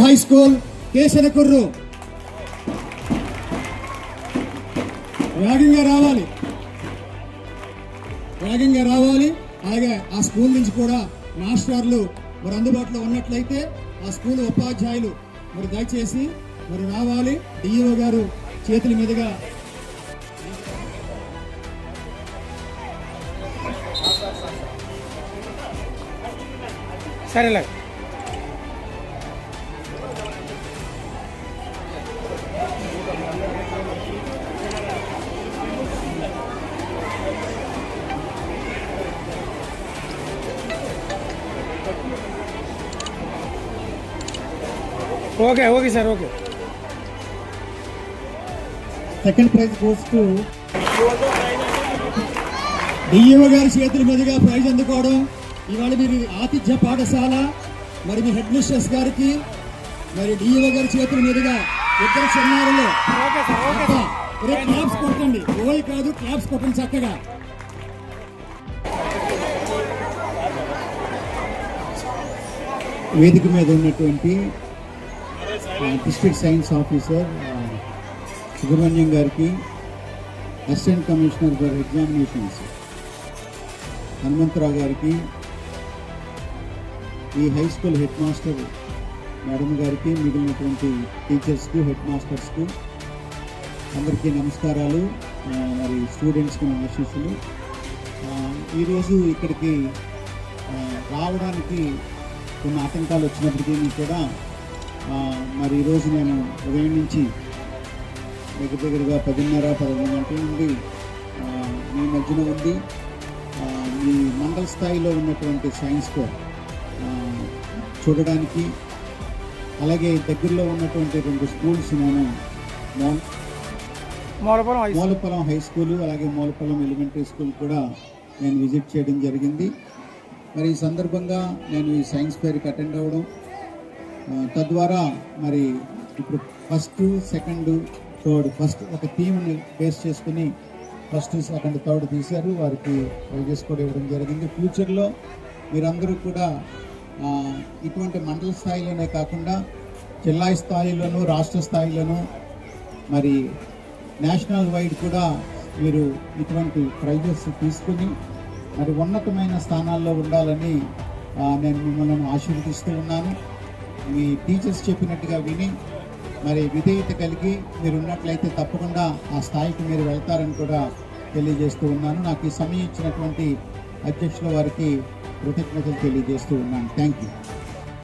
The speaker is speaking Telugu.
హై స్కూల్ కేశనకుర్రు వేగంగా రావాలి. అలాగే ఆ స్కూల్ నుంచి కూడా మాస్టర్లు మరి అందుబాటులో ఉన్నట్లయితే ఆ స్కూల్ ఉపాధ్యాయులు మరి దయచేసి మరి రావాలి. డిఈఓ గారు చేతుల మీదుగా సరేలే. Okay sir. Okay. Second prize goes to DEO గారి చేతుల మీదుగా ప్రైజ్ అందుకోవడం. ఇవాళ మీరు ఆతిథ్య పాఠశాల మరి మీ హెడ్ మిస్ట్రెస్ గారికి మరి డిఈఓ గారి చేతుల మీదుగా ఇద్దరు చిన్నారులు క్లాప్స్ కొట్టండి. ఓయ్ కాదు, క్లాప్స్ కొట్టండి చక్కగా. వేదిక మీద ఉన్నటువంటి డిస్ట్రిక్ట్ సైన్స్ ఆఫీసర్ సుబ్రహ్మణ్యం గారికి, assistant commissioner for examinations Hanumantharao గారికి, ఈ high school headmaster madam గారికి, మిగిలినటువంటి టీచర్స్కు, హెడ్ మాస్టర్స్కు అందరికీ నమస్కారాలు. మరి స్టూడెంట్స్కి నా ఆశీస్సులు. ఈరోజు ఇక్కడికి రావడానికి కొన్ని ఆటంకాలు వచ్చినప్పటికీ కూడా మరి ఈరోజు నేను ఉదయం నుంచి దగ్గరగా 10:30-11 గంటల నుండి మీ మధ్యన ఉండి మీ మండల స్థాయిలో ఉన్నటువంటి సైన్స్ ఫేర్ చూడడానికి, అలాగే దగ్గరలో ఉన్నటువంటి 2 స్కూల్స్ నేను మూలపొలం హై స్కూలు అలాగే మూలపొలం ఎలిమెంటరీ స్కూల్ కూడా నేను విజిట్ చేయడం జరిగింది. మరి ఈ సందర్భంగా నేను ఈ సైన్స్ ఫేర్కి అటెండ్ అవ్వడం, తద్వారా మరి ఇప్పుడు ఫస్ట్, సెకండ్, థర్డ్, ఫస్ట్ ఒక టీమ్ని ఫేస్ చేసుకుని ఫస్ట్, సెకండ్, థర్డ్ తీశారు. వారికి ప్రైజెస్ కూడా ఇవ్వడం జరిగింది. ఫ్యూచర్లో మీరందరూ కూడా ఇటువంటి మండల స్థాయిలోనే కాకుండా జిల్లా స్థాయిలోనూ, రాష్ట్ర స్థాయిలోనూ, మరి నేషనల్ వైడ్ కూడా మీరు ఇటువంటి ప్రైజెస్ తీసుకుని మరి ఉన్నతమైన స్థానాల్లో ఉండాలని నేను మిమ్మల్ని ఆశీర్వదిస్తూ ఉన్నాను. మీ టీచర్స్ చెప్పినట్టుగా విని మరి విధేయత కలిగి మీరు ఉన్నట్లయితే తప్పకుండా ఆ స్థాయికి మీరు వెళ్తారని కూడా తెలియజేస్తూ ఉన్నాను. నాకు ఈ సమయం ఇచ్చినటువంటి అధ్యక్షుల వారికి కృతజ్ఞతలు తెలియజేస్తూ ఉన్నాను. Thank you.